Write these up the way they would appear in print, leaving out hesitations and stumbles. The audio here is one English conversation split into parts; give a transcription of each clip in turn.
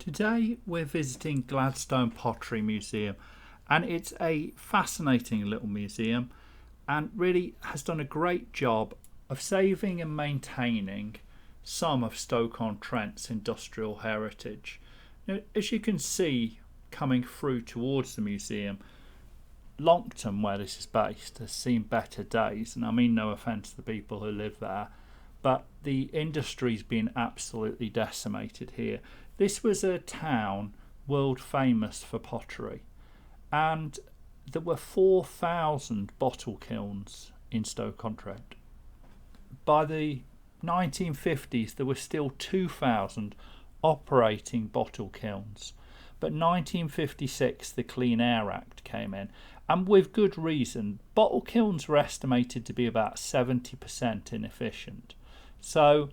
Today we're visiting Gladstone Pottery Museum, and it's a fascinating little museum and really has done a great job of saving and maintaining some of Stoke-on-Trent's industrial heritage. Now, as you can see coming through towards the museum, Longton, where this is based, has seen better days, and I mean no offence to the people who live there, but the industry's been absolutely decimated here. This was a town world famous for pottery, and there were 4,000 bottle kilns in Stoke-on-Trent. By the 1950s there were still 2,000 operating bottle kilns, but 1956 the Clean Air Act came in, and with good reason. Bottle kilns were estimated to be about 70% inefficient, so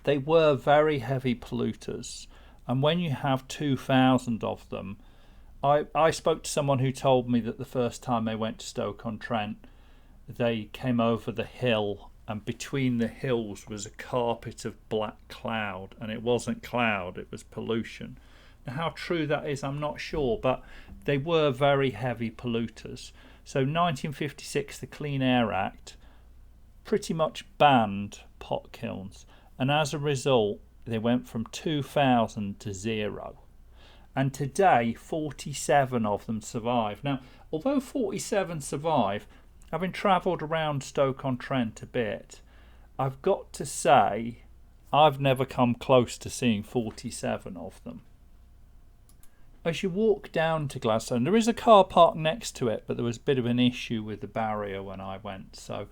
they were very heavy polluters, and when you have 2,000 of them, I spoke to someone who told me that the first time they went to Stoke-on-Trent they came over the hill, and between the hills was a carpet of black cloud, and it wasn't cloud, it was pollution. Now, how true that is I'm not sure, but they were very heavy polluters. So 1956 the Clean Air Act pretty much banned pot kilns, and as a result they went from 2,000 to 0. And today 47 of them survive. Now, although 47 survive, having travelled around Stoke-on-Trent a bit, I've got to say I've never come close to seeing 47 of them. As you walk down to Gladstone, there is a car park next to it, but there was a bit of an issue with the barrier when I went, so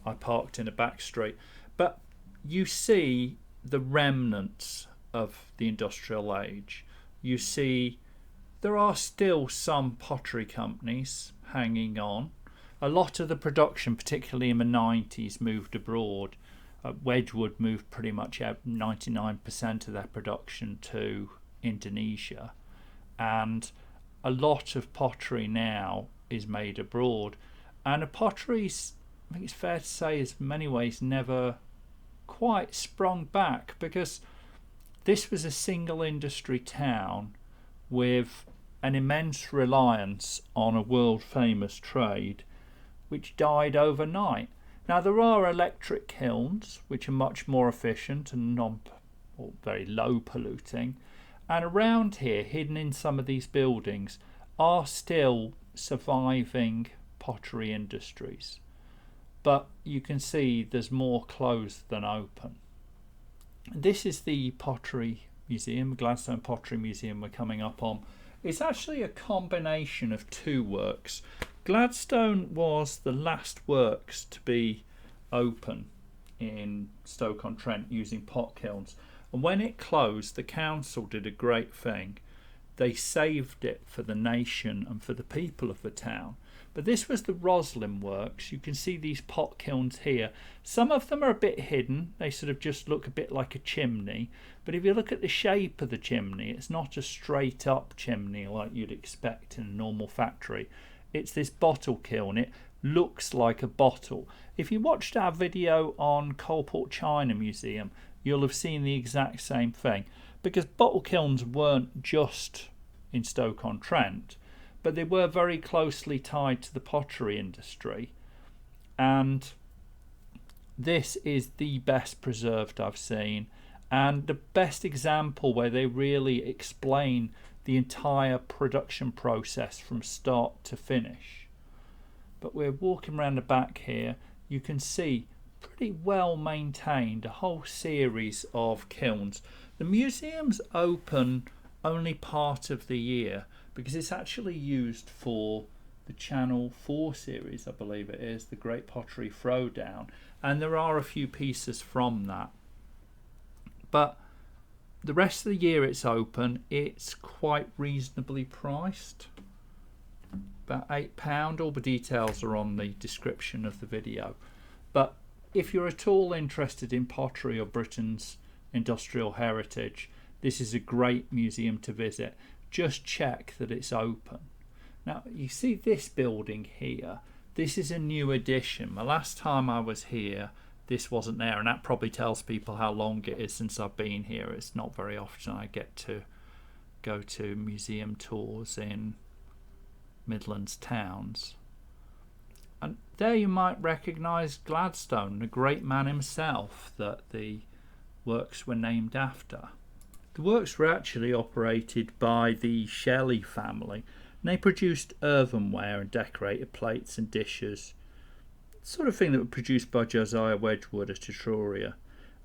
I parked in a back street. But you see the remnants of the industrial age. You see there are still some pottery companies hanging on. A lot of the production, particularly in the 90s, moved abroad. Wedgwood moved pretty much out 99% of their production to Indonesia, and a lot of pottery now is made abroad. And a pottery's, I think it's fair to say, is in many ways never quite sprung back, because this was a single industry town with an immense reliance on a world famous trade which died overnight. Now, there are electric kilns which are much more efficient and or very low polluting, and around here, hidden in some of these buildings, are still surviving pottery industries, but you can see there's more closed than open. This is the Pottery Museum, Gladstone Pottery Museum we're coming up on. It's actually a combination of two works. Gladstone was the last works to be open in Stoke-on-Trent using pot kilns, and when it closed the council did a great thing. They saved it for the nation and for the people of the town. But this was the Roslin works. You can see these pot kilns here. Some of them are a bit hidden. They sort of just look a bit like a chimney. But if you look at the shape of the chimney, it's not a straight up chimney like you'd expect in a normal factory. It's this bottle kiln. It looks like a bottle. If you watched our video on Coalport China Museum, you'll have seen the exact same thing. Because bottle kilns weren't just in Stoke-on-Trent, but they were very closely tied to the pottery industry, and this is the best preserved I've seen, and the best example where they really explain the entire production process from start to finish. But we're walking around the back here. You can see pretty well maintained, a whole series of kilns. The museum's open only part of the year because it's actually used for the Channel 4 series, I believe it is, the Great Pottery Throwdown, and there are a few pieces from that. But the rest of the year it's open. It's quite reasonably priced, about £8. All the details are on the description of the video. But if you're at all interested in pottery or Britain's industrial heritage, this is a great museum to visit. Just check that it's open. Now, you see this building here. This is a new addition. The last time I was here, this wasn't there, and that probably tells people how long it is since I've been here. It's not very often I get to go to museum tours in Midlands towns. And there you might recognise Gladstone, the great man himself that the works were named after. The works were actually operated by the Shelley family, and they produced earthenware and decorated plates and dishes, sort of thing that was produced by Josiah Wedgwood at Etruria.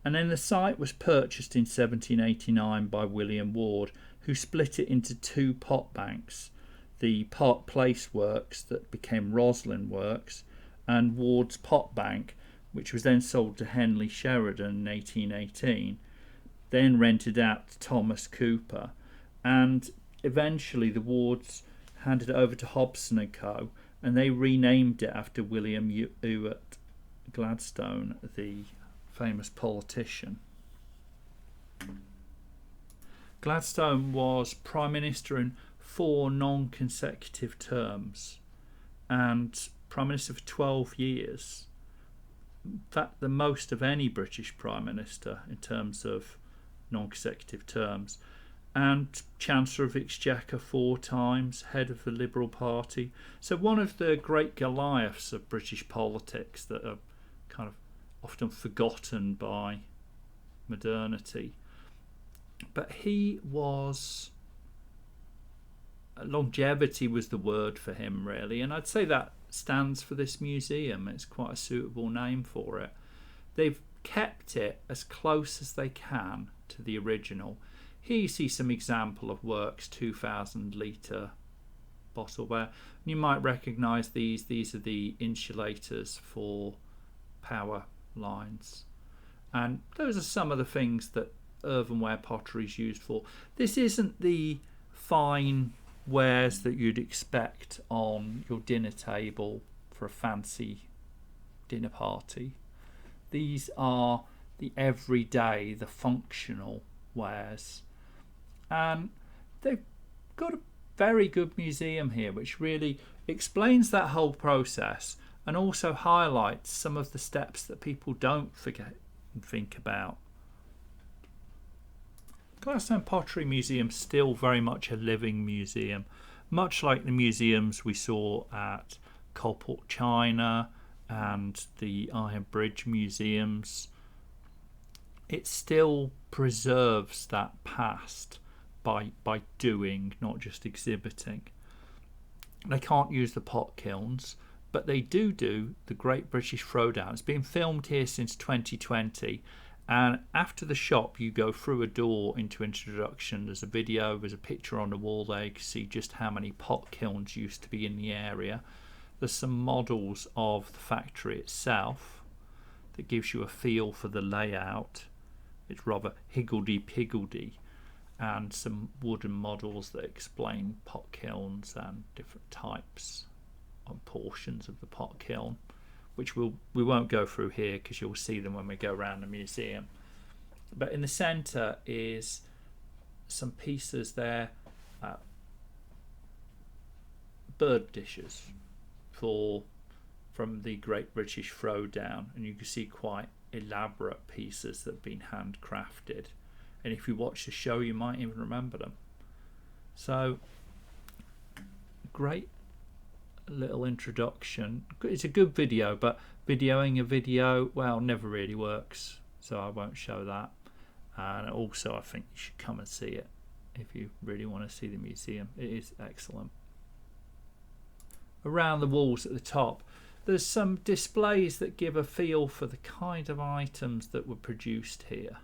And then the site was purchased in 1789 by William Ward, who split it into two pot banks, the Park Place Works that became Roslin Works, and Ward's Pot Bank, which was then sold to Henley Sheridan in 1818, then rented out to Thomas Cooper, and eventually the Wards handed it over to Hobson & Co., and they renamed it after William Ewart Gladstone, the famous politician. Gladstone was Prime Minister in 4 non-consecutive terms and Prime Minister for 12 years. In fact, the most of any British Prime Minister in terms of non-consecutive terms, and Chancellor of Exchequer 4 times, head of the Liberal Party. So one of the great Goliaths of British politics that are kind of often forgotten by modernity. But he was... longevity was the word for him, really, and I'd say that stands for this museum. It's quite a suitable name for it. They've kept it as close as they can to the original. Here you see some example of works 2,000 litre bottleware. You might recognise these. These are the insulators for power lines, and those are some of the things that earthenware pottery is used for. This isn't the fine wares that you'd expect on your dinner table for a fancy dinner party. These are the everyday, the functional wares, and they've got a very good museum here which really explains that whole process and also highlights some of the steps that people don't forget and think about. Gladstone Pottery Museum is still very much a living museum, much like the museums we saw at Coalport China and the Iron Bridge museums. It still preserves that past by doing, not just exhibiting. They can't use the pot kilns, but they do the Great British Throwdown. It's been filmed here since 2020. And after the shop, you go through a door into introduction. There's a video, there's a picture on the wall there. You can see just how many pot kilns used to be in the area. There's some models of the factory itself that gives you a feel for the layout. It's rather higgledy-piggledy. And some wooden models that explain pot kilns and different types and portions of the pot kiln, which we won't go through here because you'll see them when we go around the museum. But in the centre is some pieces there, bird dishes from the Great British Throwdown, and you can see quite elaborate pieces that have been handcrafted, and if you watch the show you might even remember them. So great little introduction. It's a good video, but videoing a video, well, never really works, so I won't show that. And also I think you should come and see it if you really want to see the museum. It is excellent. Around the walls at the top there's some displays that give a feel for the kind of items that were produced here,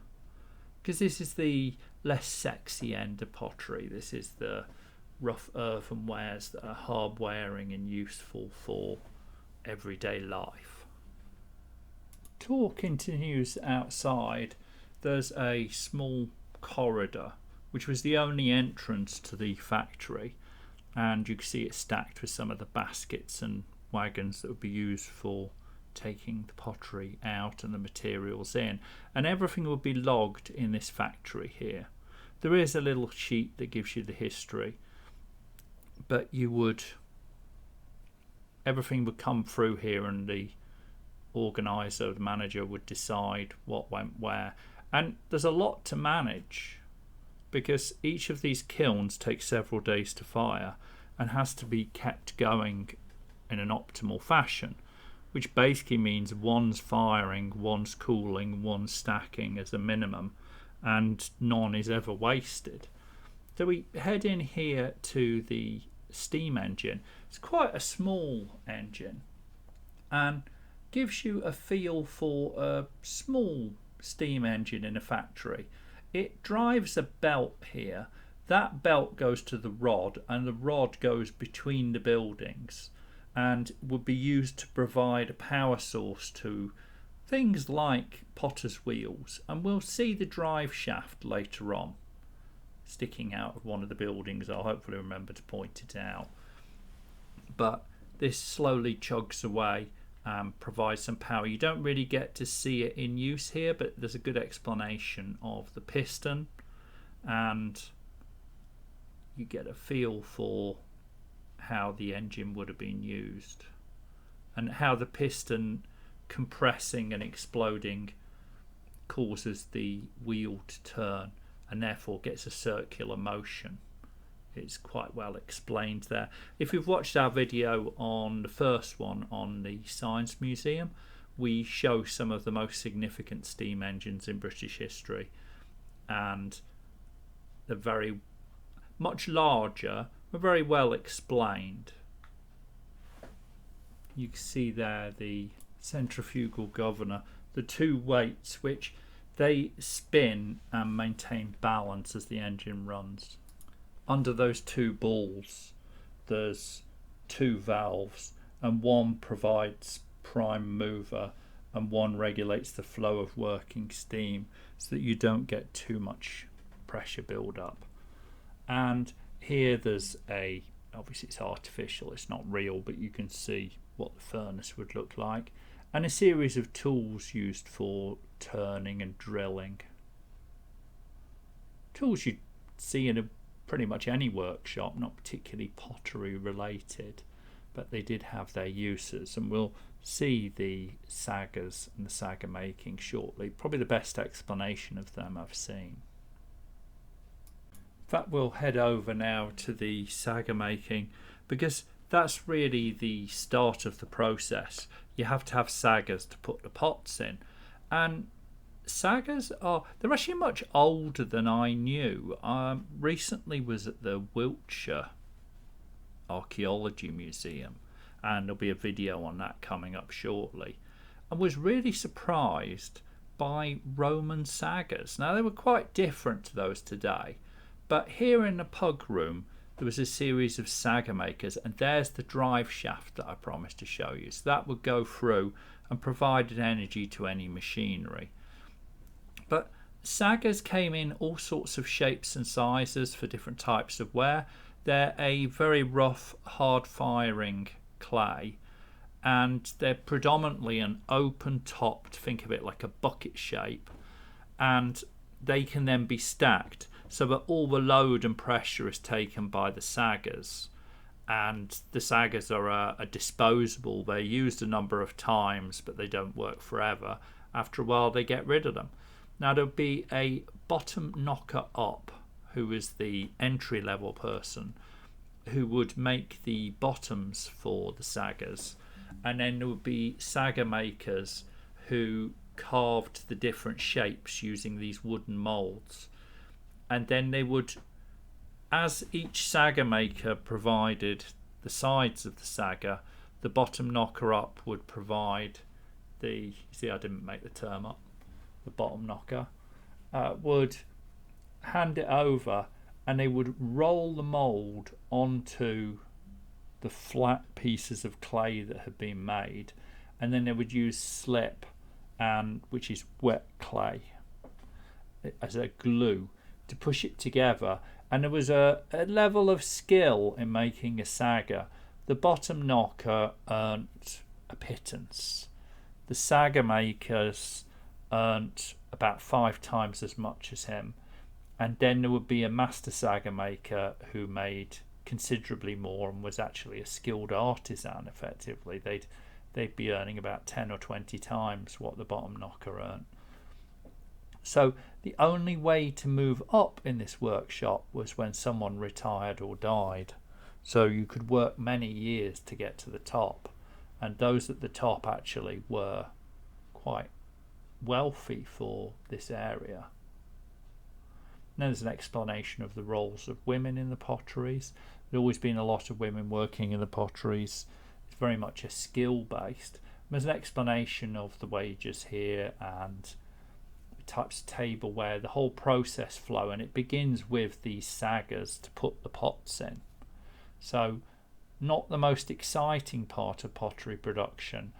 because this is the less sexy end of pottery. This is the rough earthenwares that are hard wearing and useful for everyday life. Tour continues outside. There's a small corridor which was the only entrance to the factory, and you can see it stacked with some of the baskets and wagons that would be used for taking the pottery out and the materials in, and everything would be logged in this factory here. There is a little sheet that gives you the history, but everything would come through here, and the organizer, the manager, would decide what went where. And there's a lot to manage because each of these kilns takes several days to fire and has to be kept going in an optimal fashion, which basically means one's firing, one's cooling, one's stacking as a minimum, and none is ever wasted. So we head in here to the steam engine. It's quite a small engine and gives you a feel for a small steam engine in a factory. It drives a belt here. That belt goes to the rod, and the rod goes between the buildings and would be used to provide a power source to things like potter's wheels. And we'll see the drive shaft later on sticking out of one of the buildings. I'll hopefully remember to point it out. But this slowly chugs away and provides some power. You don't really get to see it in use here, but there's a good explanation of the piston, and you get a feel for how the engine would have been used and how the piston compressing and exploding causes the wheel to turn and therefore gets a circular motion. It's quite well explained there. If you've watched our video on the first one on the Science Museum, we show some of the most significant steam engines in British history, and they're very much larger, but very well explained. You can see there the centrifugal governor, the two weights which they spin and maintain balance as the engine runs. Under those two balls there's two valves, and one provides prime mover and one regulates the flow of working steam so that you don't get too much pressure build up. And here there's obviously it's artificial, it's not real, but you can see what the furnace would look like, and a series of tools used for turning and drilling. Tools you'd see in pretty much any workshop, not particularly pottery related, but they did have their uses, and we'll see the Saggars and the Saggar making shortly. Probably the best explanation of them I've seen. In fact, we'll head over now to the Saggar making, because that's really the start of the process. You have to have Saggars to put the pots in, and Saggars they're actually much older than I knew. Recently was at the Wiltshire Archaeology Museum, and there'll be a video on that coming up shortly, and was really surprised by Roman Saggars. Now they were quite different to those today, but here in the pug room there was a series of Saggar makers, and there's the drive shaft that I promised to show you. So that would go through and provided energy to any machinery. But Saggars came in all sorts of shapes and sizes for different types of ware. They're a very rough, hard firing clay, and they're predominantly an open topped, think of it like a bucket shape, and they can then be stacked so that all the load and pressure is taken by the Saggars. And the Saggars are disposable. They're used a number of times, but they don't work forever. After a while they get rid of them. Now there'll be a bottom knocker up, who is the entry level person who would make the bottoms for the Saggars, and then there would be Saggar makers who carved the different shapes using these wooden molds, and then they would, as each Saggar maker provided the sides of the Saggar, the bottom knocker up would provide the, see I didn't make the term up, the bottom knocker would hand it over, and they would roll the mould onto the flat pieces of clay that had been made, and then they would use slip, which is wet clay, as a glue to push it together. And there was a level of skill in making a Saggar. The bottom knocker earned a pittance. The Saggar makers earned about 5 times as much as him, and then there would be a master Saggar maker who made considerably more and was actually a skilled artisan. Effectively, they'd be earning about 10 or 20 times what the bottom knocker earned. So the only way to move up in this workshop was when someone retired or died. So you could work many years to get to the top, and those at the top actually were quite wealthy for this area. Now there's an explanation of the roles of women in the potteries. There's always been a lot of women working in the potteries. It's very much a skill based. There's an explanation of the wages here and the types of tableware, the whole process flow, and it begins with these saggars to put the pots in. So not the most exciting part of pottery production,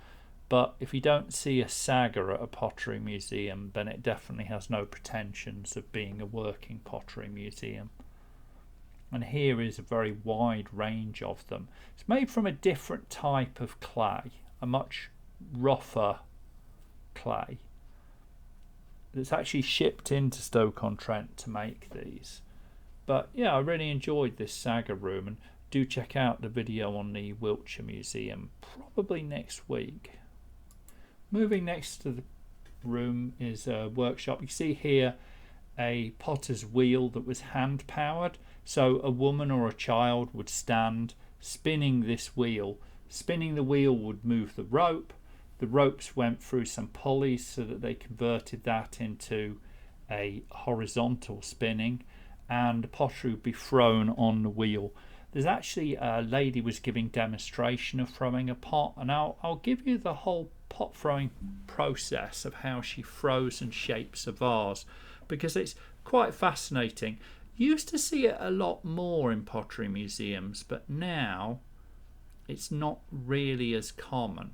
but if you don't see a saggar at a pottery museum, then it definitely has no pretensions of being a working pottery museum. And here is a very wide range of them. It's made from a different type of clay, a much rougher clay that's actually shipped into Stoke-on-Trent to make these. But yeah, I really enjoyed this Saggar room, and do check out the video on the Wiltshire Museum probably next week. Moving next to the room is a workshop. You see here a potter's wheel that was hand powered, so a woman or a child would stand spinning this wheel. Spinning the wheel would move the rope. The ropes went through some pulleys so that they converted that into a horizontal spinning, and the pottery would be thrown on the wheel. There's actually a lady was giving demonstration of throwing a pot, and I'll give you the whole pot throwing process of how she throws and shapes a vase, because it's quite fascinating. You used to see it a lot more in pottery museums, but now it's not really as common.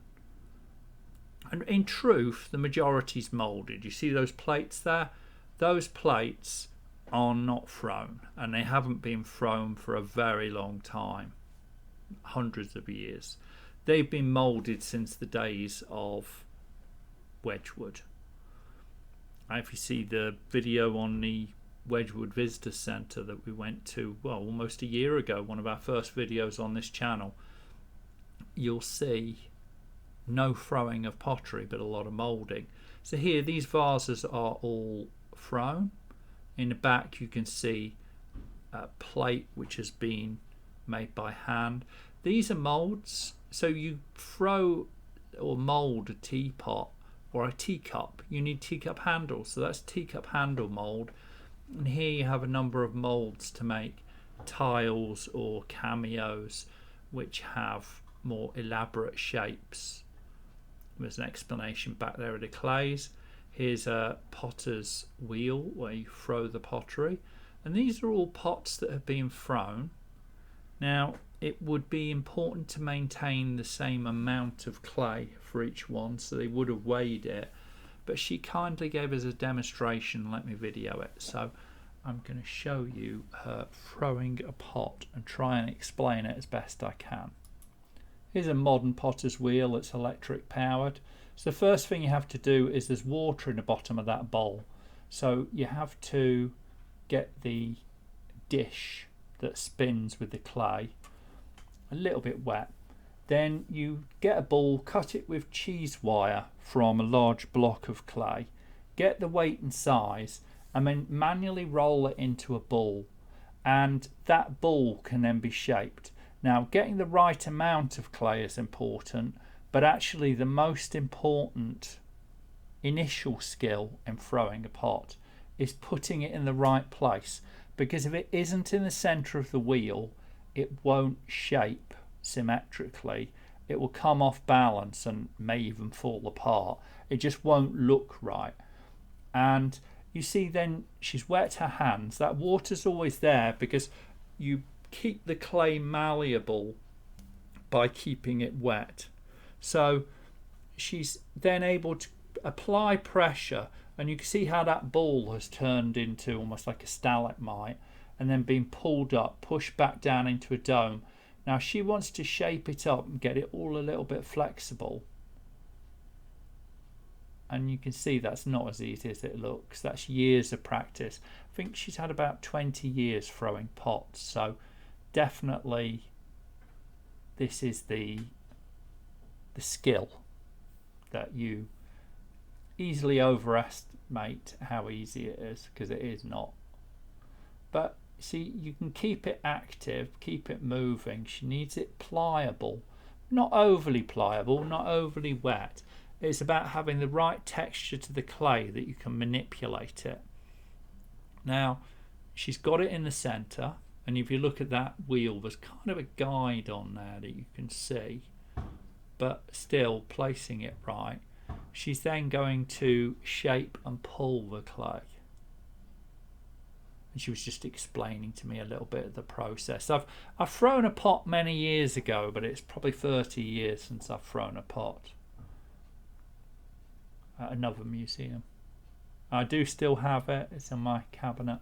And in truth, the majority's moulded. You see those plates there? Those plates are not thrown, and they haven't been thrown for a very long time, hundreds of years. They've been moulded since the days of Wedgwood. If you see the video on the Wedgwood Visitor Centre that we went to, well, almost a year ago, one of our first videos on this channel, you'll see no throwing of pottery but a lot of moulding. So here these vases are all thrown. In the back you can see a plate which has been made by hand. These are moulds, so you throw or mould a teapot or a teacup, you need teacup handles, so that's teacup handle mould. And here you have a number of moulds to make tiles or cameos which have more elaborate shapes. There's an explanation back there of the clays. Here's a potter's wheel where you throw the pottery, and these are all pots that have been thrown. Now it would be important to maintain the same amount of clay for each one, so they would have weighed it, but she kindly gave us a demonstration and let me video it, so I'm going to show you her throwing a pot and try and explain it as best I can. Here's a modern potter's wheel that's electric powered. So the first thing you have to do is there's water in the bottom of that bowl, so you have to get the dish that spins with the clay a little bit wet. Then you get a ball, cut it with cheese wire from a large block of clay, get the weight and size, and then manually roll it into a ball, and that ball can then be shaped. Now getting the right amount of clay is important, but actually the most important initial skill in throwing a pot is putting it in the right place, because if it isn't in the center of the wheel it won't shape symmetrically. It will come off balance and may even fall apart. It just won't look right. And you see then she's wet her hands. That water's always there because you keep the clay malleable by keeping it wet. So she's then able to apply pressure, and you can see how that ball has turned into almost like a stalagmite and then been pulled up, pushed back down into a dome. Now she wants to shape it up and get it all a little bit flexible, and you can see that's not as easy as it looks. That's years of practice. I think she's had about 20 years throwing pots, so definitely this is the skill that you easily overestimate how easy it is, because it is not. But see, you can keep it active, keep it moving. She needs it pliable, not overly pliable, not overly wet. It's about having the right texture to the clay that you can manipulate it. Now, she's got it in the centre, and if you look at that wheel, there's kind of a guide on there that you can see, but still placing it right. She's then going to shape and pull the clay. And she was just explaining to me a little bit of the process. I've thrown a pot many years ago, but it's probably 30 years since I've thrown a pot at another museum. I do still have it. It's in my cabinet.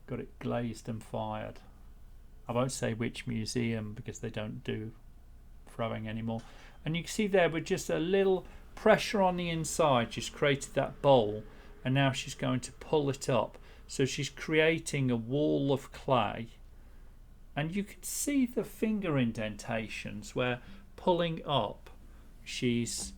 Got it glazed and fired. I won't say which museum because they don't do throwing anymore. And you can see there with just a little pressure on the inside, just created that bowl. And now she's going to pull it up. So she's creating a wall of clay. And you can see the finger indentations where pulling up, she's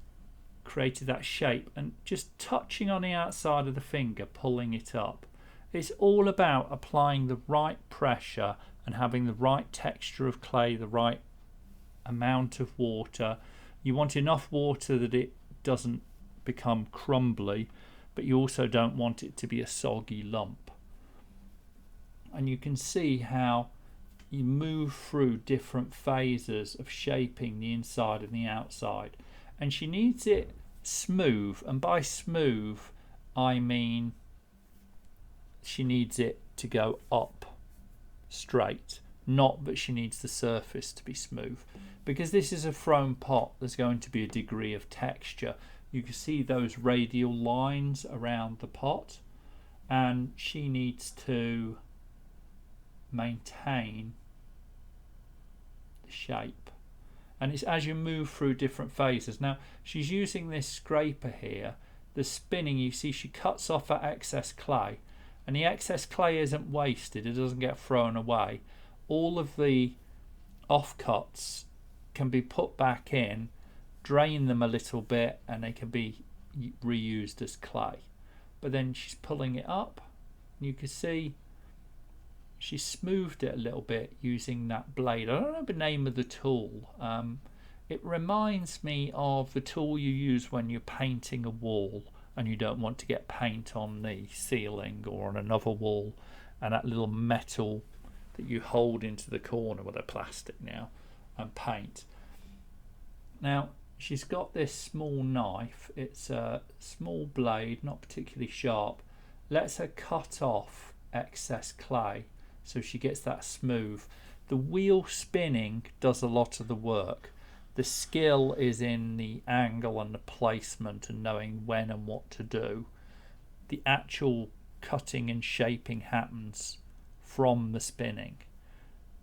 created that shape and just touching on the outside of the finger, pulling it up. It's all about applying the right pressure and having the right texture of clay, the right amount of water. You want enough water that it doesn't become crumbly, but you also don't want it to be a soggy lump. And you can see how you move through different phases of shaping the inside and the outside. And she needs it smooth, and by smooth I mean she needs it to go up straight, not that she needs the surface to be smooth. Because this is a thrown pot, there's going to be a degree of texture. You can see those radial lines around the pot, and she needs to maintain the shape. And it's as you move through different phases. Now she's using this scraper here. The spinning, you see she cuts off that excess clay, and the excess clay isn't wasted, it doesn't get thrown away. All of the offcuts can be put back in, drain them a little bit, and they can be reused as clay. But then she's pulling it up. You can see she smoothed it a little bit using that blade. I don't know the name of the tool. It reminds me of the tool you use when you're painting a wall and you don't want to get paint on the ceiling or on another wall, and that little metal that you hold into the corner with a plastic now and paint. Now she's got this small knife. It's a small blade, not particularly sharp. Lets her cut off excess clay so she gets that smooth. The wheel spinning does a lot of the work. The skill is in the angle and the placement and knowing when and what to do. The actual cutting and shaping happens from the spinning.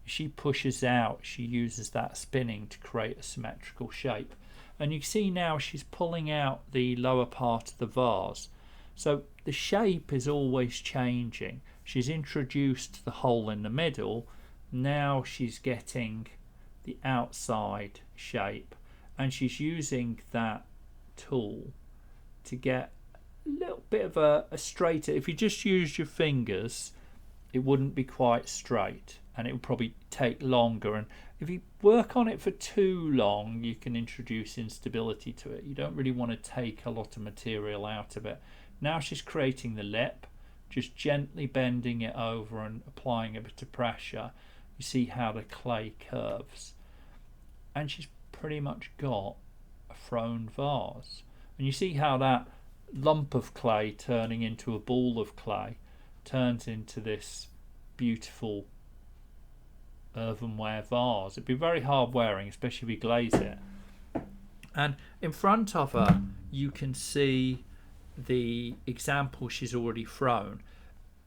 She pushes out, she uses that spinning to create a symmetrical shape. And you can see now she's pulling out the lower part of the vase. So the shape is always changing. She's introduced the hole in the middle. Now she's getting the outside shape, and she's using that tool to get a little bit of a straighter. If you just used your fingers, it wouldn't be quite straight, and it would probably take longer. And if you work on it for too long, you can introduce instability to it. You don't really want to take a lot of material out of it. Now she's creating the lip, just gently bending it over and applying a bit of pressure. You see how the clay curves, and she's pretty much got a thrown vase. And you see how that lump of clay turning into a ball of clay turns into this beautiful earthenware vase. It'd be very hard wearing, especially if you glaze it. And in front of her you can see the example she's already thrown.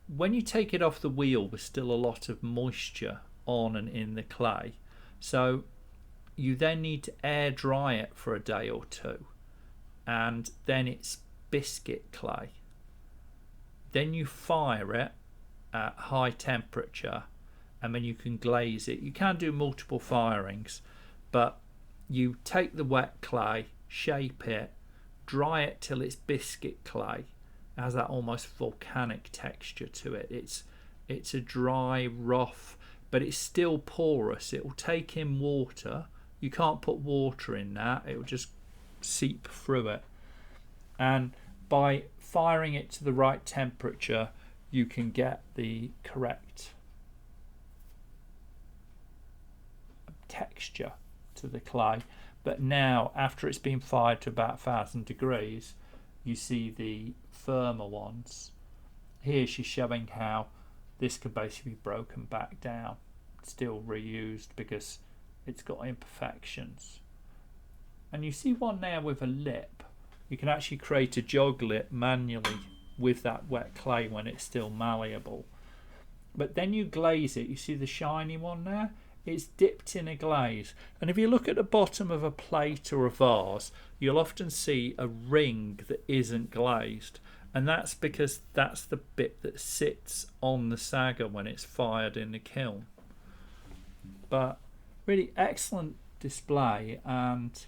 When you take it off the wheel, there's still a lot of moisture on and in the clay, so you then need to air dry it for a day or two, and then it's biscuit clay. Then you fire it at high temperature, and then you can glaze it. You can do multiple firings, but you take the wet clay, shape it, dry it till it's biscuit clay. It has that almost volcanic texture to it. It's a dry, rough, but it's still porous. It will take in water. You can't put water in that. It will just seep through it. And by firing it to the right temperature, you can get the correct texture to the clay. But now, after it's been fired to about 1000 degrees, you see the firmer ones. Here she's showing how this can basically be broken back down, still reused because it's got imperfections. And you see one now with a lip. You can actually create a jog lip manually with that wet clay when it's still malleable. But then you glaze it. You see the shiny one there? It's dipped in a glaze. And if you look at the bottom of a plate or a vase, you'll often see a ring that isn't glazed. And that's because that's the bit that sits on the Saggar when it's fired in the kiln. But really excellent display, and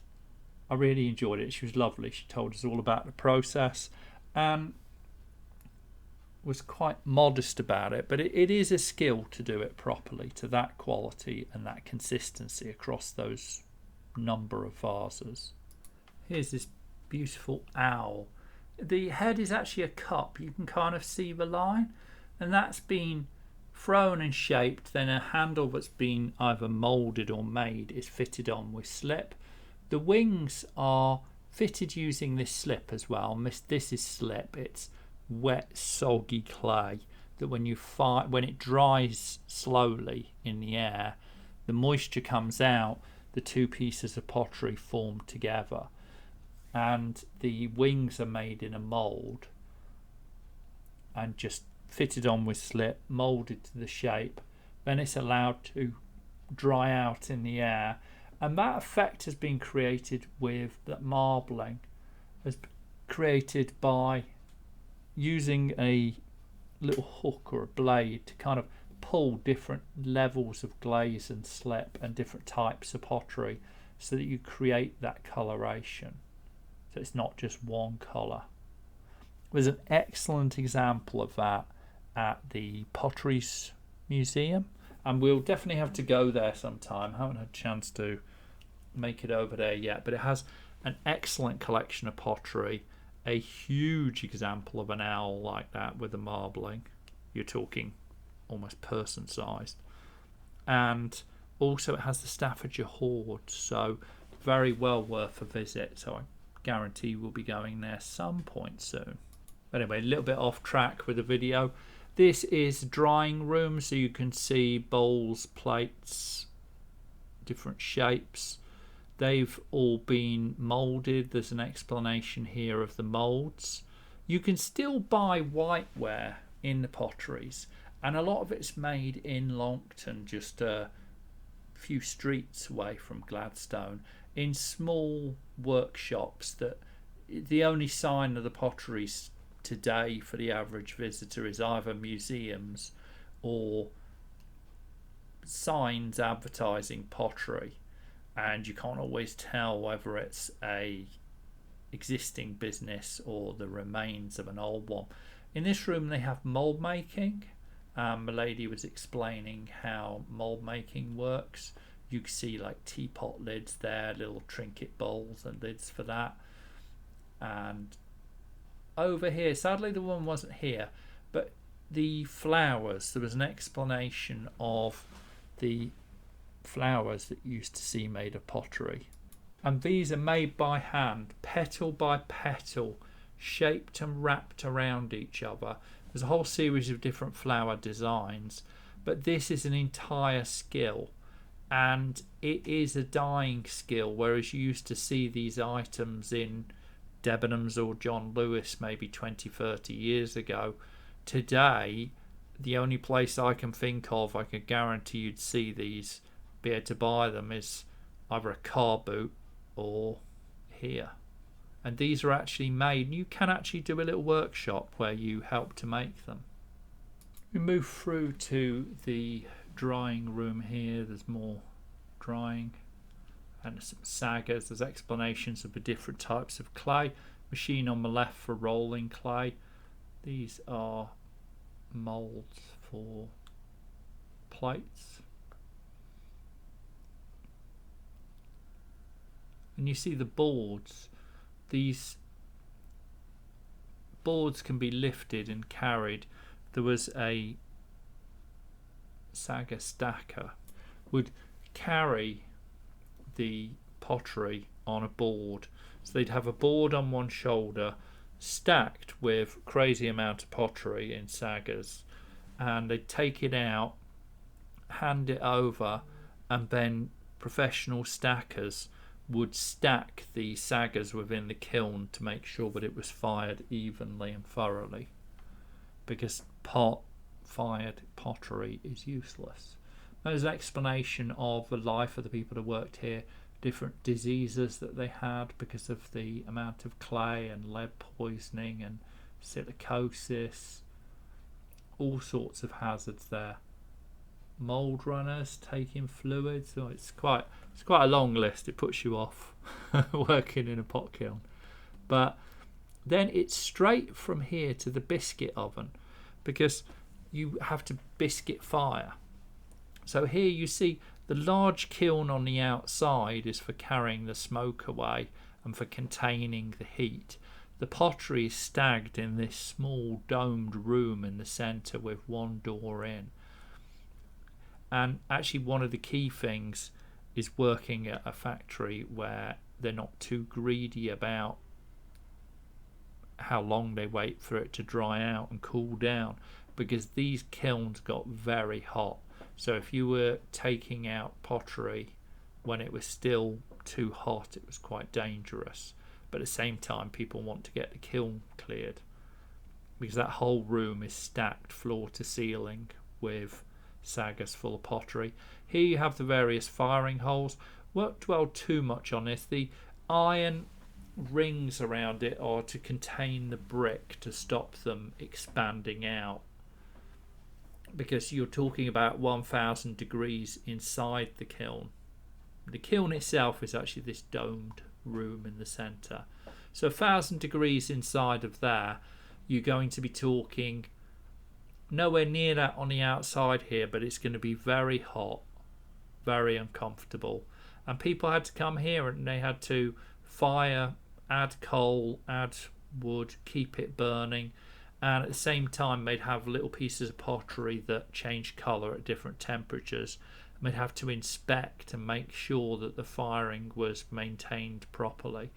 I really enjoyed it. She was lovely. She told us all about the process and was quite modest about it, but it is a skill to do it properly to that quality and that consistency across those number of vases. Here's this beautiful owl. The head is actually a cup. You can kind of see the line, and that's been thrown and shaped. Then a handle that's been either moulded or made is fitted on with slip. The wings are fitted using this slip as well. This is slip. It's wet, soggy clay that when it dries slowly in the air, the moisture comes out, the two pieces of pottery form together, and the wings are made in a mould and just fitted on with slip, moulded to the shape. Then it's allowed to dry out in the air, and that effect has been created with that marbling, has created by using a little hook or a blade to kind of pull different levels of glaze and slip and different types of pottery so that you create that coloration. So it's not just one colour. There's an excellent example of that at the Potteries Museum, and we'll definitely have to go there sometime. I haven't had a chance to make it over there yet, but it has an excellent collection of pottery, a huge example of an owl like that with the marbling. You're talking almost person sized. And also it has the Staffordshire hoard, so very well worth a visit. So I guarantee we'll be going there some point soon. But anyway, a little bit off track with the video. This is drying room, so you can see bowls, plates, different shapes. They've all been moulded. There's an explanation here of the moulds. You can still buy whiteware in the Potteries, and a lot of it's made in Longton, just a few streets away from Gladstone, in small workshops that the only sign of the Potteries today for the average visitor is either museums or signs advertising pottery, and you can't always tell whether it's a existing business or the remains of an old one. In this room they have mould making. The lady was explaining how mould making works. You can see like teapot lids there, little trinket bowls and lids for that. And over here, sadly the woman wasn't here, but the flowers, there was an explanation of the flowers that you used to see made of pottery, and these are made by hand, petal by petal, shaped and wrapped around each other. There's a whole series of different flower designs, but this is an entire skill, and it is a dyeing skill, whereas you used to see these items in Debenhams or John Lewis maybe 20-30 years ago. Today, the only place I can think of I can guarantee you'd see these, be able to buy them, is either a car boot or here. And these are actually made, and you can actually do a little workshop where you help to make them. We move through to the drying room here. There's more drying, and some saggers. There's explanations of the different types of clay. Machine on the left for rolling clay. These are moulds for plates. And you see the boards. These boards can be lifted and carried. There was a Saggar stacker would carry the pottery on a board. So they'd have a board on one shoulder stacked with crazy amount of pottery in Saggars, and they'd take it out, hand it over, and then professional stackers would stack the Saggars within the kiln to make sure that it was fired evenly and thoroughly, because pot-fired pottery is useless. There's an explanation of the life of the people who worked here, different diseases that they had because of the amount of clay and lead poisoning and silicosis, all sorts of hazards there. Mould runners taking fluids. So it's quite a long list. It puts you off working in a pot kiln. But then it's straight from here to the biscuit oven, because you have to biscuit fire. So here you see the large kiln on the outside is for carrying the smoke away and for containing the heat. The pottery is stacked in this small domed room in the centre with one door in. And actually one of the key things is working at a factory where they're not too greedy about how long they wait for it to dry out and cool down, because these kilns got very hot. So if you were taking out pottery when it was still too hot, it was quite dangerous. But at the same time, people want to get the kiln cleared, because that whole room is stacked floor to ceiling with Saggars full of pottery. Here you have the various firing holes. Won't dwell too much on this. The iron rings around it are to contain the brick to stop them expanding out, because you're talking about 1000 degrees inside the kiln. The kiln itself is actually this domed room in the centre. So 1000 degrees inside of there, you're going to be talking nowhere near that on the outside here, but it's going to be very hot, very uncomfortable. And people had to come here and they had to fire, add coal, add wood, keep it burning. And at the same time they'd have little pieces of pottery that change colour at different temperatures, and they'd have to inspect and make sure that the firing was maintained properly.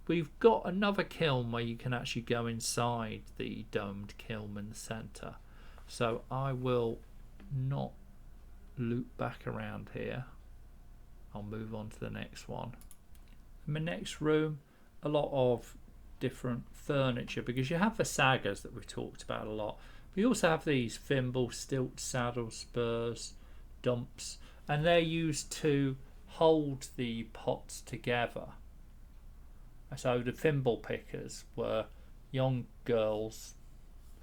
We've got another kiln where you can actually go inside the domed kiln in the centre, so I will not loop back around here. I'll move on to the next one. In the next room, a lot of different furniture, because you have the Saggars that we've talked about a lot. We also have these thimble, stilt, saddle, spurs, dumps, and they're used to hold the pots together. So the thimble pickers were young girls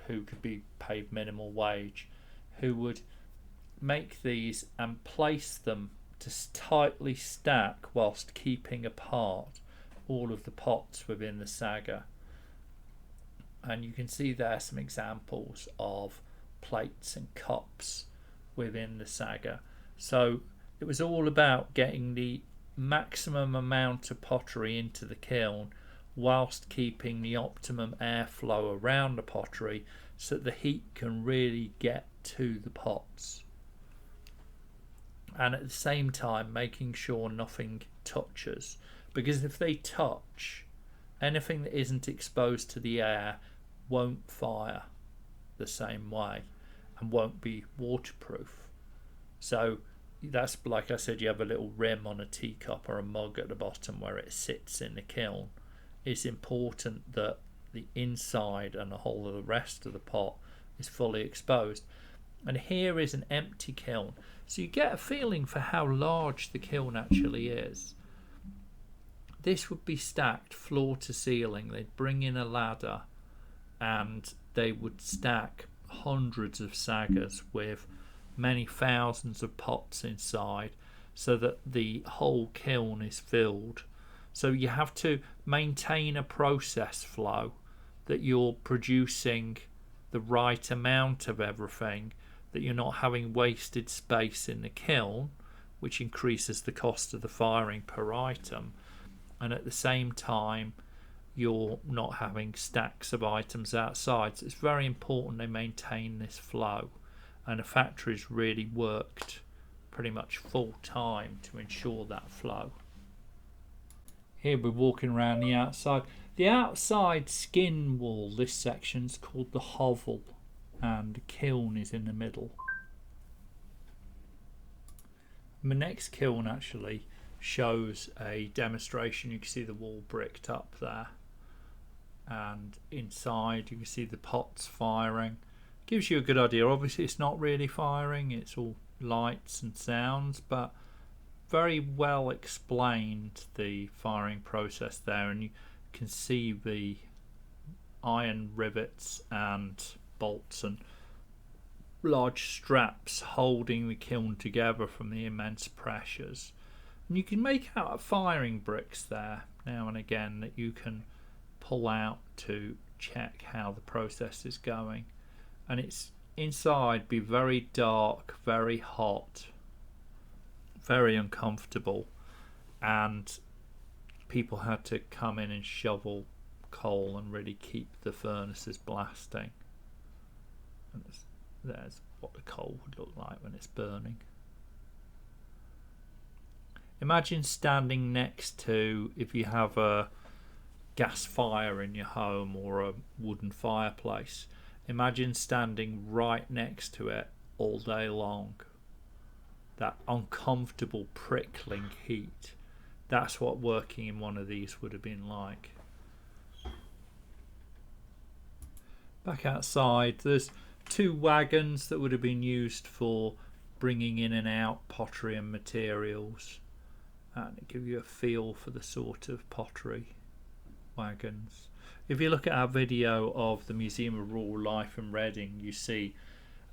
who could be paid minimal wage, who would make these and place them to tightly stack whilst keeping apart all of the pots within the Saggar. And you can see there some examples of plates and cups within the Saggar. So it was all about getting the maximum amount of pottery into the kiln whilst keeping the optimum airflow around the pottery so that the heat can really get to the pots, and at the same time making sure nothing touches, because if they touch, anything that isn't exposed to the air won't fire the same way and won't be waterproof. So that's, like I said, you have a little rim on a teacup or a mug at the bottom where it sits in the kiln. It's important that the inside and the whole of the rest of the pot is fully exposed. And here is an empty kiln, so you get a feeling for how large the kiln actually is. This would be stacked floor to ceiling. They'd bring in a ladder and they would stack hundreds of Saggars with many thousands of pots inside. so that the whole kiln is filled. So you have to maintain a process flow, that you're producing the right amount of everything, that you're not having wasted space in the kiln, which increases the cost of the firing per item, and at the same time you're not having stacks of items outside. So it's very important they maintain this flow, and the factory's really worked pretty much full time to ensure that flow. Here we're walking around the outside. The outside skin wall, this section's called the hovel, and the kiln is in the middle. My next kiln actually shows a demonstration. You can see the wall bricked up there, and inside you can see the pots firing. Gives you a good idea. Obviously it's not really firing, it's all lights and sounds, but very well explained, the firing process there, and you can see the iron rivets and bolts and large straps holding the kiln together from the immense pressures. And you can make out firing bricks there now and again that you can pull out to check how the process is going. And it's inside be very dark, very hot, very uncomfortable, and people had to come in and shovel coal and really keep the furnaces blasting. And there's what the coal would look like when it's burning. Imagine standing next to, if you have a gas fire in your home or a wooden fireplace, imagine standing right next to it all day long. That uncomfortable prickling heat. That's what working in one of these would have been like. Back outside, there's two wagons that would have been used for bringing in and out pottery and materials, and it gives you a feel for the sort of pottery wagons. If you look at our video of the Museum of Rural Life in Reading, you see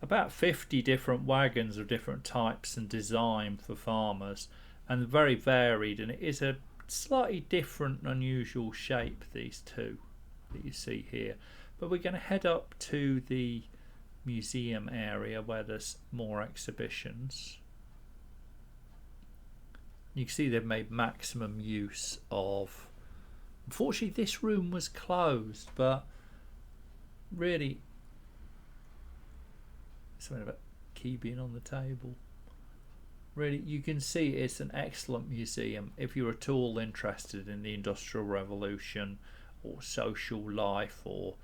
about 50 different wagons of different types and design for farmers, and very varied, and it is a slightly different, unusual shape, these two that you see here. But we're going to head up to the museum area where there's more exhibitions. You can see they've made maximum use of, unfortunately this room was closed, but really something about key being on the table. Really, you can see it's an excellent museum if you're at all interested in the Industrial Revolution or social life or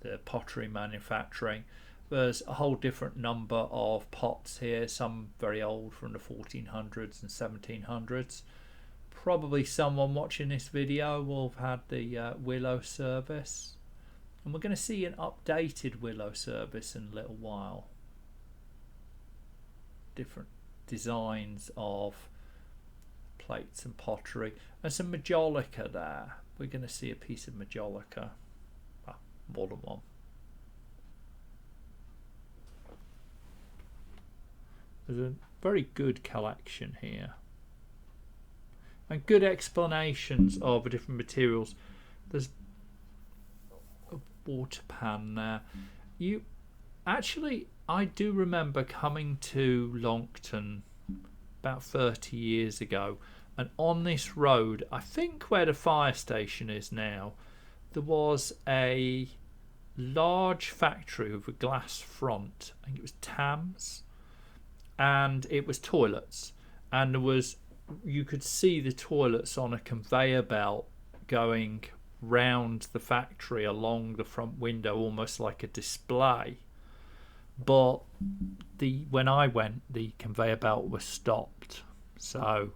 the pottery manufacturing. There's a whole different number of pots here, some very old from the 1400s and 1700s. Probably someone watching this video will have had the willow service, and we're going to see an updated willow service in a little while. Different designs of plates and pottery, and some majolica there. We're going to see a piece of majolica, well, more than one. There's a very good collection here, and good explanations of the different materials. There's a water pan there. I do remember coming to Longton about 30 years ago, and on this road, I think where the fire station is now, there was a large factory with a glass front. I think it was Tams, and it was toilets, and you could see the toilets on a conveyor belt going round the factory along the front window, almost like a display. But when I went, the conveyor belt was stopped, so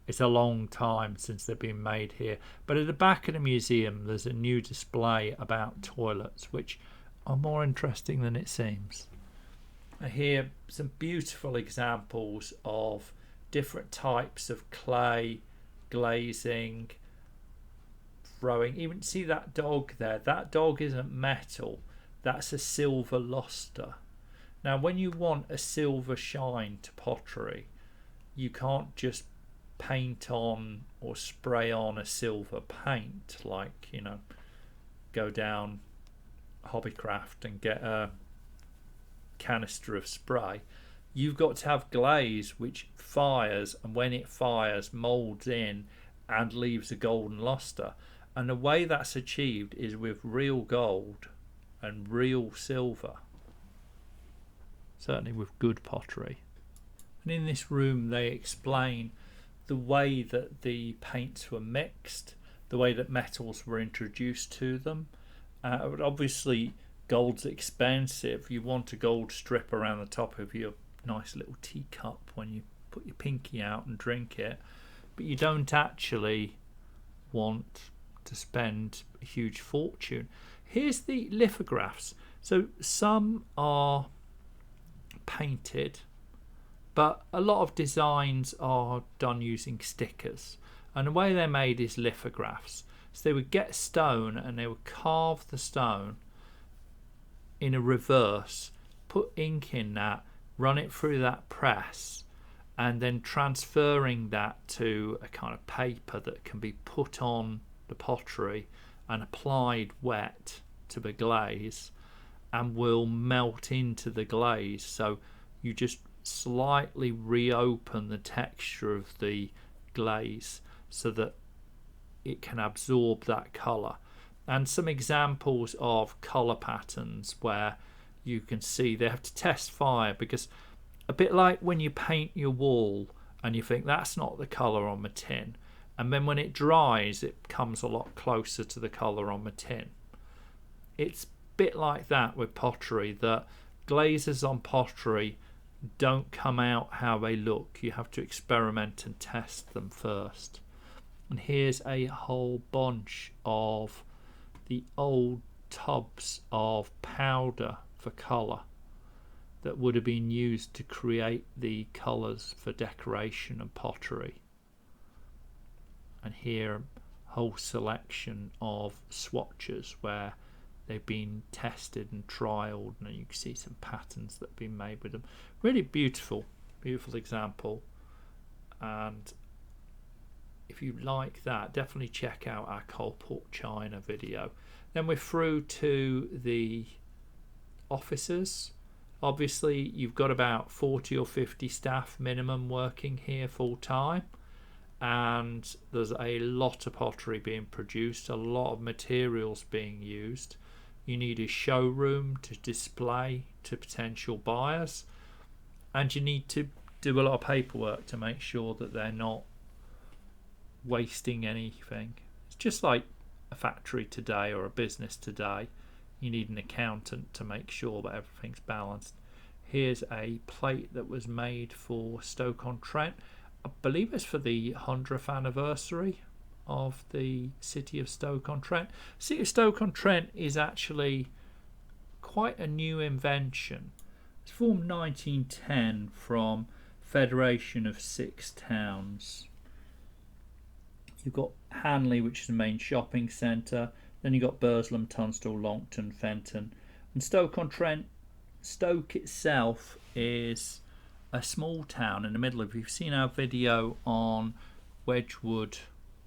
it's a long time since they've been made here. But at the back of the museum there's a new display about toilets, which are more interesting than it seems. Here some beautiful examples of different types of clay, glazing, throwing. Even see that dog there, that dog isn't metal, that's a silver luster. Now when you want a silver shine to pottery, you can't just paint on or spray on a silver paint, like, you know, go down Hobbycraft and get a canister of spray. You've got to have glaze which fires, and when it fires, molds in and leaves a golden luster. And the way that's achieved is with real gold and real silver, certainly with good pottery. And in this room they explain the way that the paints were mixed, the way that metals were introduced to them. Obviously gold's expensive. You want a gold strip around the top of your nice little teacup when you put your pinky out and drink it, but you don't actually want to spend a huge fortune. Here's the lithographs. So some are painted, but a lot of designs are done using stickers, and the way they're made is lithographs. So they would get stone and they would carve the stone in a reverse, put ink in that, run it through that press, and then transferring that to a kind of paper that can be put on the pottery and applied wet to the glaze, and will melt into the glaze. So you just slightly reopen the texture of the glaze so that it can absorb that colour. And some examples of colour patterns where you can see they have to test fire, because a bit like when you paint your wall and you think that's not the colour on the tin, and then when it dries it comes a lot closer to the colour on the tin. It's a bit like that with pottery, that glazes on pottery don't come out how they look. You have to experiment and test them first. And here's a whole bunch of the old tubs of powder for colour that would have been used to create the colours for decoration and pottery. And here a whole selection of swatches where they've been tested and trialled, and you can see some patterns that have been made with them. Really beautiful example. And if you like that, definitely check out our Coalport China video. Then we're through to the offices. Obviously you've got about 40 or 50 staff minimum working here full time, and there's a lot of pottery being produced, a lot of materials being used. You need a showroom to display to potential buyers, and you need to do a lot of paperwork to make sure that they're not wasting anything. It's just like a factory today or a business today. You need an accountant to make sure that everything's balanced. Here's a plate that was made for Stoke-on-Trent. I believe it's for the 100th anniversary of the city of Stoke-on-Trent. City of Stoke-on-Trent is actually quite a new invention. It's formed 1910 from Federation of 6 towns. You've got Hanley, which is the main shopping centre. Then you've got Burslem, Tunstall, Longton, Fenton. And Stoke-on-Trent, Stoke itself is a small town in the middle of... If you've seen our video on Wedgwood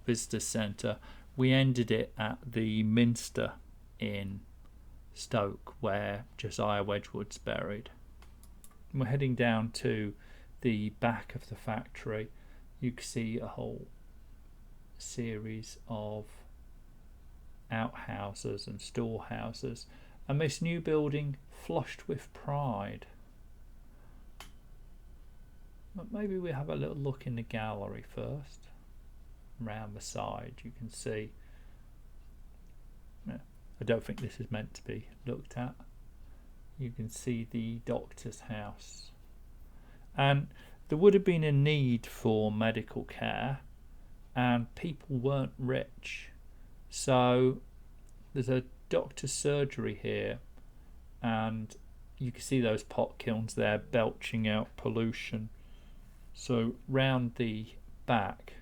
Visitor Centre, we ended it at the Minster in Stoke, where Josiah Wedgwood's buried. And we're heading down to the back of the factory. You can see a whole series of outhouses and storehouses, and this new building flushed with pride. But maybe we have a little look in the gallery first. Around the side you can see, I don't think this is meant to be looked at, you can see the doctor's house, and there would have been a need for medical care and people weren't rich, so there's a doctor's surgery here, and you can see those pot kilns there belching out pollution. So round the back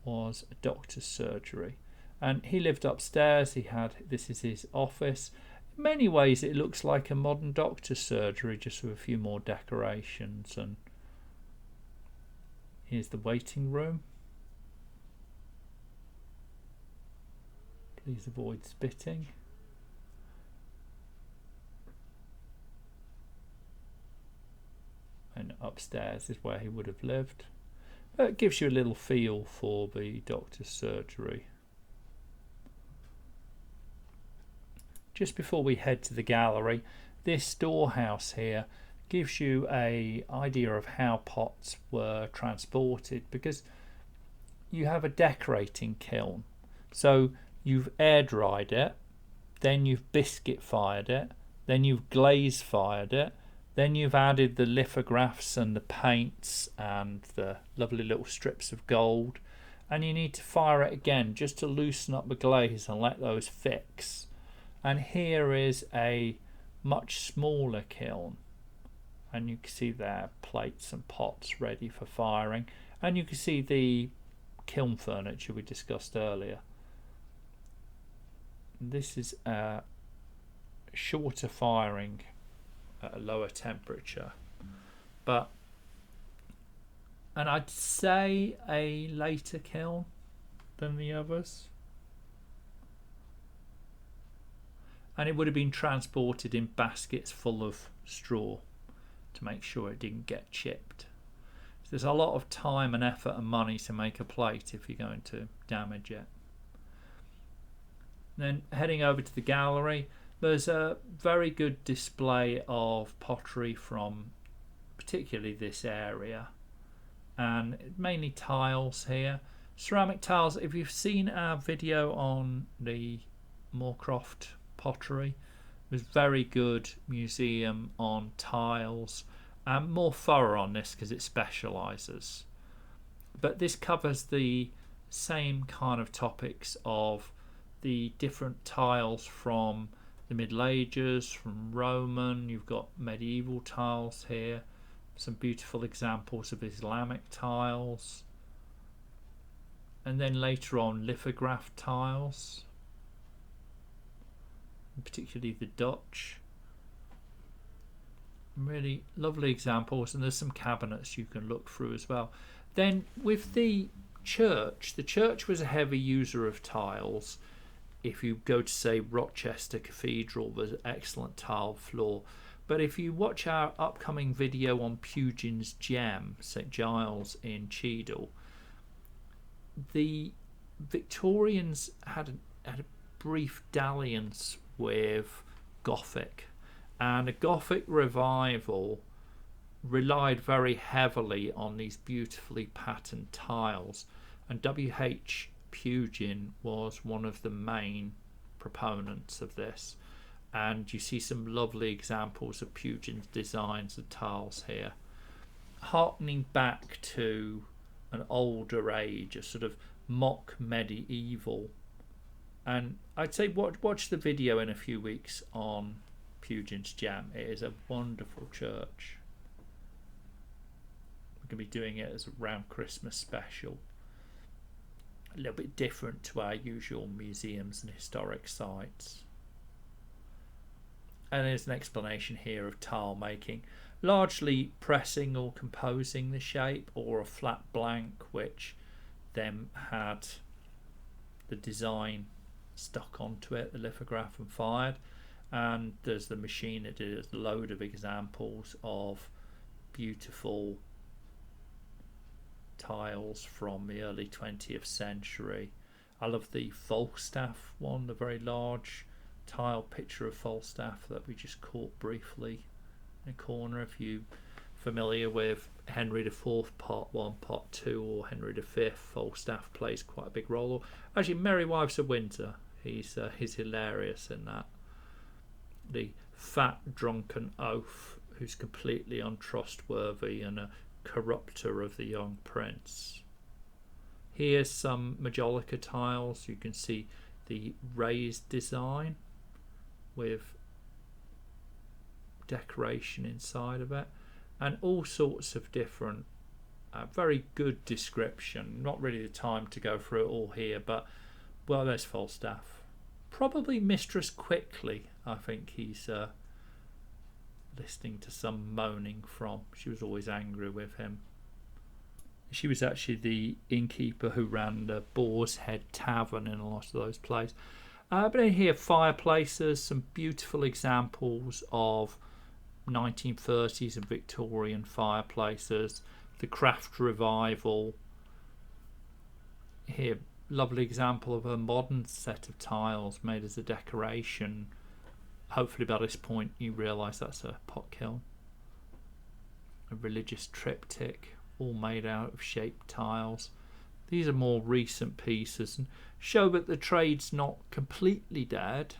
was a doctor's surgery, and he lived upstairs. He had, this is his office. In many ways it looks like a modern doctor's surgery, just with a few more decorations and Here's the waiting room. Please avoid spitting. And upstairs is where he would have lived. It gives you a little feel for the doctor's surgery. Just before we head to the gallery, this storehouse here gives you an idea of how pots were transported, because you have a decorating kiln. So you've air dried it, then you've biscuit fired it, then you've glaze fired it, then you've added the lithographs and the paints and the lovely little strips of gold, and you need to fire it again just to loosen up the glaze and let those fix. And here is a much smaller kiln, and you can see there plates and pots ready for firing, and you can see the kiln furniture we discussed earlier. This is a shorter firing at a lower temperature, and I'd say a later kiln than the others. And it would have been transported in baskets full of straw to make sure it didn't get chipped. So there's a lot of time and effort and money to make a plate if you're going to damage it. Then heading over to the gallery, there's a very good display of pottery from particularly this area, and mainly tiles here. Ceramic tiles. If you've seen our video on the Moorcroft pottery, there's very good museum on tiles, and more thorough on this because it specialises. But this covers the same kind of topics of the different tiles from the Middle Ages, from Roman. You've got medieval tiles here, some beautiful examples of Islamic tiles, and then later on lithograph tiles, particularly the Dutch. Really lovely examples, and there's some cabinets you can look through as well. Then with the church was a heavy user of tiles. If you go to, say, Rochester Cathedral, there's an excellent tile floor. But if you watch our upcoming video on Pugin's Gem, St Giles in Cheadle, the Victorians had a brief dalliance with Gothic, and a Gothic revival relied very heavily on these beautifully patterned tiles, and W.H. Pugin was one of the main proponents of this. And you see some lovely examples of Pugin's designs of tiles here, harkening back to an older age, a sort of mock medieval. And I'd say watch the video in a few weeks on Pugin's Gem. It is a wonderful church. We're going to be doing it as a round Christmas special. A little bit different to our usual museums and historic sites. And there's an explanation here of tile making, largely pressing or composing the shape, or a flat blank which then had the design stuck onto it, the lithograph, and fired. And there's the machine that did a load of examples of beautiful tiles from the early 20th century. I love the Falstaff one, the very large tile picture of Falstaff that we just caught briefly in a corner. If you're familiar with Henry IV Part 1, Part 2, or Henry V, Falstaff plays quite a big role. Actually, Merry Wives of Windsor, he's hilarious in that. The fat drunken oaf who's completely untrustworthy and a corrupter of the young prince. Here's some Majolica tiles. You can see the raised design with decoration inside of it, and all sorts of different very good description. Not really the time to go through it all here, but well, there's Falstaff, probably Mistress Quickly. I think he's listening to some moaning from. She was always angry with him. She was actually the innkeeper who ran the Boar's Head Tavern in a lot of those places. But in here, fireplaces, some beautiful examples of 1930s and Victorian fireplaces, the craft revival. Here, lovely example of a modern set of tiles made as a decoration. Hopefully by this point you realise that's a pot kiln. A religious triptych, all made out of shaped tiles. These are more recent pieces and show that the trade's not completely dead,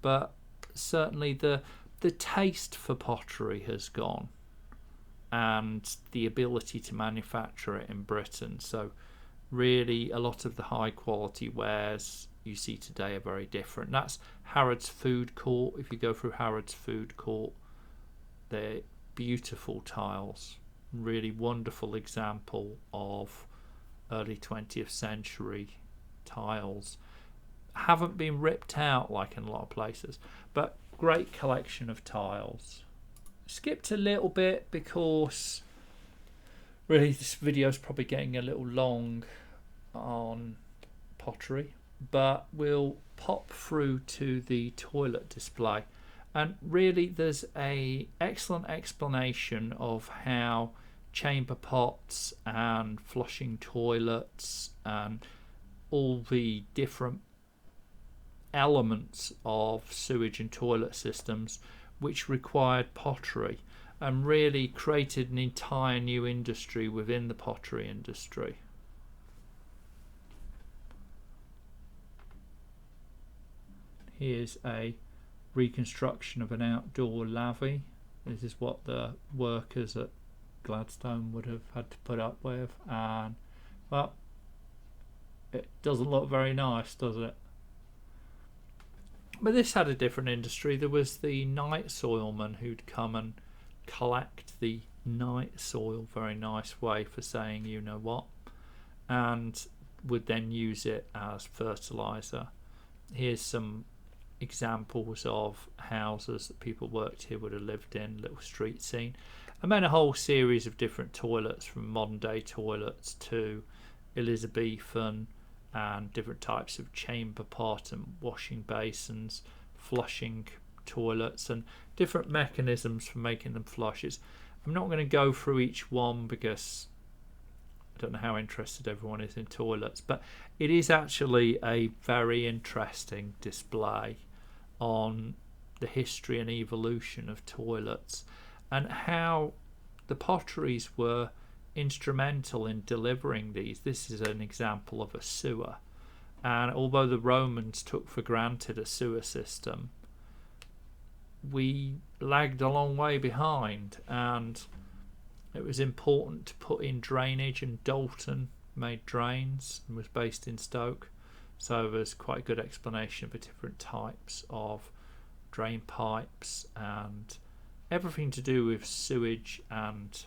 but certainly the taste for pottery has gone, and the ability to manufacture it in Britain. So really a lot of the high quality wares you see today are very different. That's Harrods Food Court. If you go through Harrods Food Court, they're beautiful tiles, really wonderful example of early 20th century tiles. Haven't been ripped out like in a lot of places, but great collection of tiles. Skipped a little bit because really this video is probably getting a little long on pottery, but we'll pop through to the toilet display, and really there's a excellent explanation of how chamber pots and flushing toilets and all the different elements of sewage and toilet systems which required pottery, and really created an entire new industry within the pottery industry. Here's a reconstruction of an outdoor lavvy. This is what the workers at Gladstone would have had to put up with, and well, it doesn't look very nice, does it? But this had a different industry. There was the night soilman who'd come and collect the night soil, very nice way for saying you know what, and would then use it as fertilizer. Here's some examples of houses that people worked here would have lived in, little street scene, and then a whole series of different toilets, from modern day toilets to Elizabethan, and different types of chamber pot and washing basins, flushing toilets, and different mechanisms for making them flush. I'm not going to go through each one because I don't know how interested everyone is in toilets, but it is actually a very interesting display on the history and evolution of toilets, and how the potteries were instrumental in delivering these. This is an example of a sewer, and although the Romans took for granted a sewer system, we lagged a long way behind, and it was important to put in drainage, and Dalton made drains and was based in Stoke, so there's quite a good explanation of the different types of drain pipes and everything to do with sewage and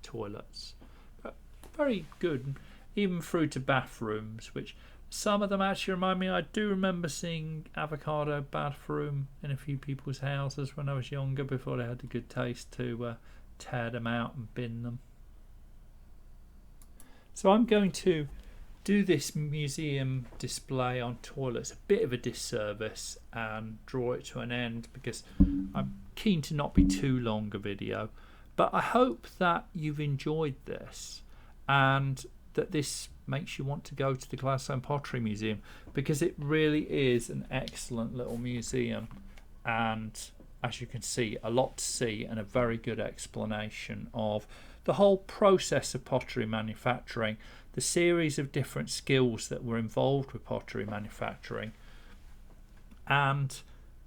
toilets. But very good, even through to bathrooms, which some of them actually remind me. I do remember seeing avocado bathroom in a few people's houses when I was younger, before they had the good taste to tear them out and bin them. So I'm going to do this museum display on toilets a bit of a disservice and draw it to an end, because I'm keen to not be too long a video. But I hope that you've enjoyed this, and that this makes you want to go to the Gladstone Pottery Museum, because it really is an excellent little museum, and as you can see, a lot to see and a very good explanation of the whole process of pottery manufacturing, the series of different skills that were involved with pottery manufacturing, and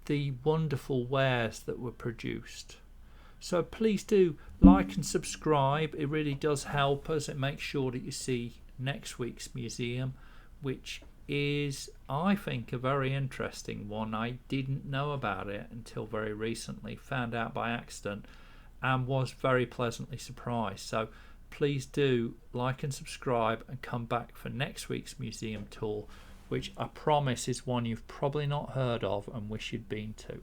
the wonderful wares that were produced. So please do like and subscribe. It really does help us. It makes sure that you see next week's museum, which is, I think, a very interesting one. I didn't know about it until very recently, found out by accident, and was very pleasantly surprised. So please do like and subscribe, and come back for next week's museum tour, which I promise is one you've probably not heard of and wish you'd been to.